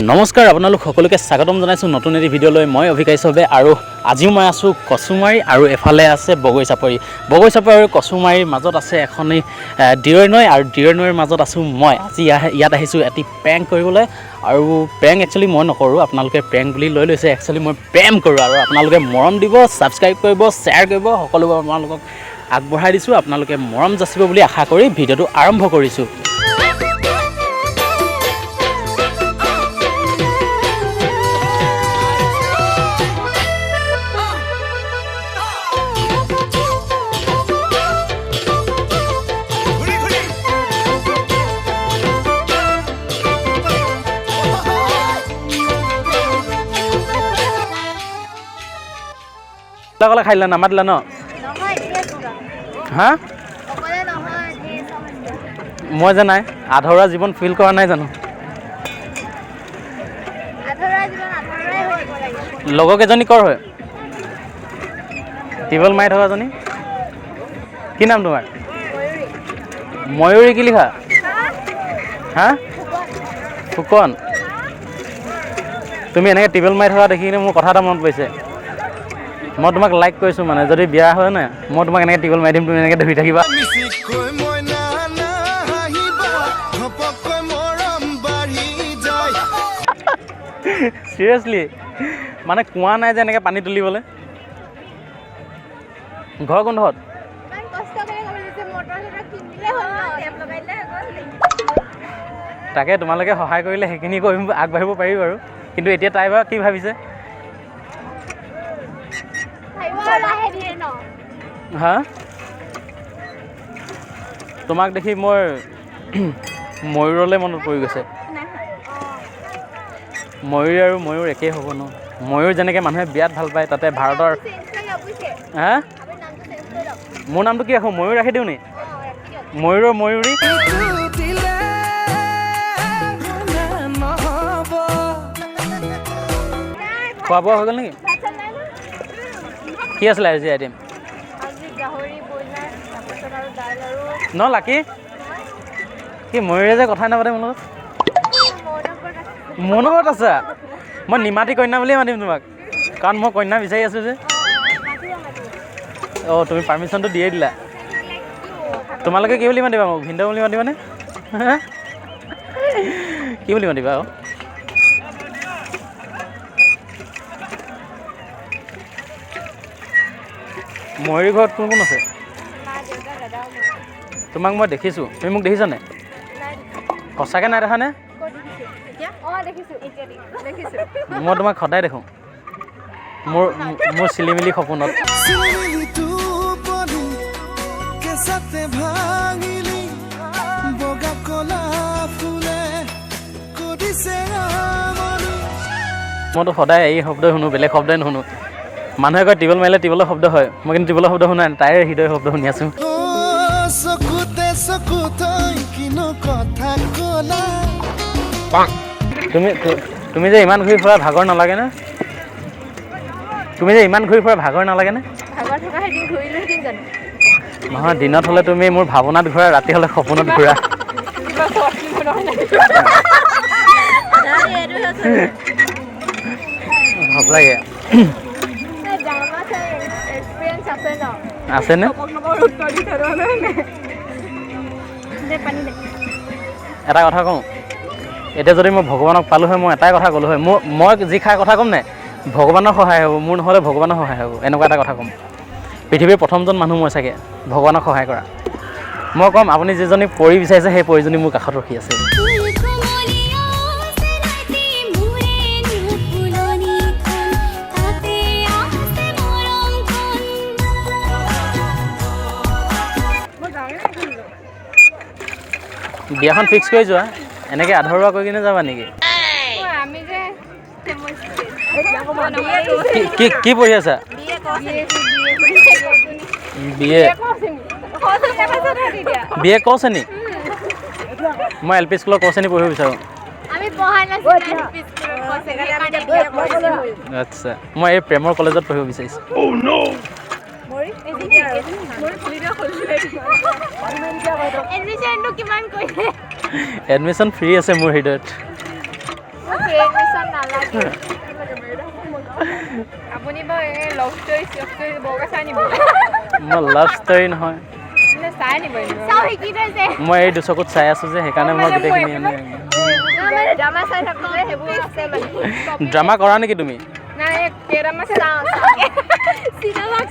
নমস্কাৰ আপোনালোক সকলোকে স্বাগতম জনাইছোঁ নতুন এটি ভিডিঅ'লৈ। মই অভি কাশ্যপ আৰু আজিও মই আছোঁ কচুমাৰী আৰু এফালে আছে বগৰী চাপৰি আৰু কচুমাৰীৰ মাজত আছে এখনি দিৰৈ নৈ আৰু দিৰৈ নৈৰ মাজত আছোঁ মই। আজি ইয়াত আহিছোঁ এটি প্ৰেংক কৰিবলৈ আৰু প্ৰেংক একচুৱেলি মই নকৰোঁ, আপোনালোকে প্ৰেংক বুলি লৈ লৈছে। একচুৱেলি মই প্ৰেম কৰোঁ আৰু আপোনালোকে মৰম দিব, ছাবস্ক্ৰাইব কৰিব, শ্বেয়াৰ কৰিব, সকলোবোৰ আপোনালোকক আগবঢ়াই দিছোঁ। আপোনালোকে মৰম যাচিব বুলি আশা কৰি ভিডিঅ'টো আৰম্ভ কৰিছোঁ। অকলে খাই দিলা নামাতিলা ন? হা মই যে নাই আধৰুৱা জীৱন ফিল কৰা নাই জানো? লগৰকেইজনী কৰ হয়? টিউবৱেল মাৰি থকাজনী কি নাম তোমাৰ? ময়ূৰী কি লিখা? হা ফুকন। তুমি এনেকৈ টিউবৱেল মাৰি থকা দেখি কিনে মোৰ কথা এটা মনত পৰিছে। মই তোমাক লাইক কৰিছোঁ, মানে যদি বিয়া হয় নাই মই তোমাক এনেকৈ টিউবৱেল মাৰি দিম, তুমি এনেকৈ ধৰি থাকিবা। চিৰিয়াছলি মানে কুঁৱা নাই যে এনেকৈ পানী তুলিবলৈ। ঘৰ কোনডোখৰত? তাকে তোমালোকে সহায় কৰিলে সেইখিনি কৰিম, আগবাঢ়িব পাৰি বাৰু। কিন্তু এতিয়া তাই বাৰু কি ভাবিছে? হা তোমাক দেখি মোৰ ময়ূৰলৈ মনত পৰি গৈছে। ময়ূৰী আৰু ময়ূৰ একেই হ'ব ন? ময়ূৰ যেনেকৈ মানুহে বিয়াত ভাল পায়, তাতে ভাৰতৰ হা মোৰ নামটো কি ৰাখোঁ? ময়ূৰ ৰাখি দিওঁ নি? ময়ূৰৰ ময়ূৰী। খোৱা বোৱা হৈ গ'ল নেকি? কি আছিলে আজি আইটেম? ন লাকি কি ময়ূৰে যে কথাই নাপাতে মোৰ লগত? মোৰ লগত আছা? মই নিমাতী কন্যা বুলিয়ে মাতিম তোমাক, কাৰণ মই কন্যা বিচাৰি আছোঁ যে। অঁ তুমি পাৰ্মিশ্যনটো দিয়ে দিলা। তোমালোকে কি বুলি মাতিবা মোক? ভিনদেউ বুলি মাতিবানে? কি বুলি মাতিবা? অঁ ময়ূৰী ঘৰত কোন কোন আছে? তোমাক মই দেখিছোঁ, তুমি মোক দেখিছানে? সঁচাকৈ নাই দেখানে? মই তোমাক সদায় দেখোঁ মোৰ চিলিমিলি সপোনত। মইতো সদায় এই শব্দই শুনো, বেলেগ শব্দই নুশুনো। মানুহে কয় টিউবৱেল মাৰিলে টিউবৱেলৰ শব্দ হয়, মই কিন্তু টিউবৱেলৰ শব্দ শুনা নাই, তাইৰ হৃদয়ৰ শব্দ শুনি আছোঁ। তুমি যে ইমান ঘূৰি ফুৰা ভাগৰ নালাগেনে? নহয়, দিনত হ'লে তুমি মোৰ ভাৱনাত ঘূৰা, ৰাতি হ'লে সপোনত ঘূৰা। ভাল লাগে। আছেনে? এটা কথা কওঁ, এতিয়া যদি মই ভগৱানক পালোঁ হয়, মই এটাই কথা ক'লোঁ হয়, মই যি খাই কথা ক'ম নাই, ভগৱানৰ সহায় হ'ব, মোৰ নহ'লে ভগৱানৰ সহায় হ'ব, এনেকুৱা এটা কথা ক'ম। পৃথিৱীৰ প্ৰথমজন মানুহ মই চাগে ভগৱানক সহায় কৰা। মই ক'ম আপুনি যিজনী পৰি বিচাৰিছে সেই পৰিজনী মোৰ কাষত ৰখি আছে। বিয়াখন ফিক্স কৰি যোৱা, এনেকৈ আধৰুৱা কৰি কিনে যাবা নেকি? কি পঢ়ি আছা? বিএ ক শ্ৰেণী? মই এল পি স্কুলৰ ক শ্ৰেণী পঢ়িব বিচাৰোঁ। আচ্ছা, মই এই প্ৰেমৰ কলেজত পঢ়িব বিচাৰিছোঁ। এডমিশ্যন ফ্ৰী আছে মোৰ হৃদয়ত। প্ৰেমিচন নালাগে আপুনি বাৰু এই লভ ষ্টৰি বৰকে চাই নিব মই লাভ ষ্টৰি নহয় চাই নিব চাও শিকি থৈছে মই এই দুচকুত চাই আছো যে সেইকাৰণে মই গোটেইখিনি ড্ৰামা চাই থাকো যে সেইবোৰ আছে মানে ড্ৰামা কৰা নেকি তুমি নাই কেৰামা চাও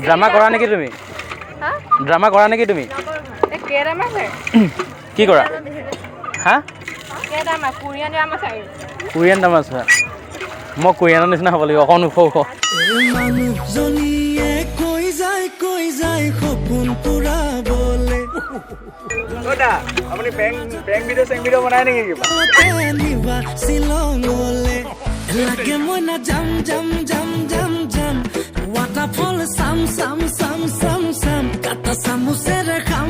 ড্ৰামা কৰা নেকি তুমি ড্ৰামা কৰা নেকি তুমি এই কেৰামা চাই কি কৰা হা কেৰামা কোৰিয়ান ড্ৰামা চাই কোৰিয়ান ড্ৰামা চোৱা মই কোৰিয়ানৰ নিচিনা হ'ব লাগিব অকণ ওখ ওখ মানুহজনীয়ে কৈ যায় সপোন পুৰাবলে আপুনি বেং ভিডিঅ' বনাই নেকি কিবা নিবা শ্বিলঙলে লাগে মই না যাম ৱাটাৰফল চাম কাটা চামুচেৰে খাম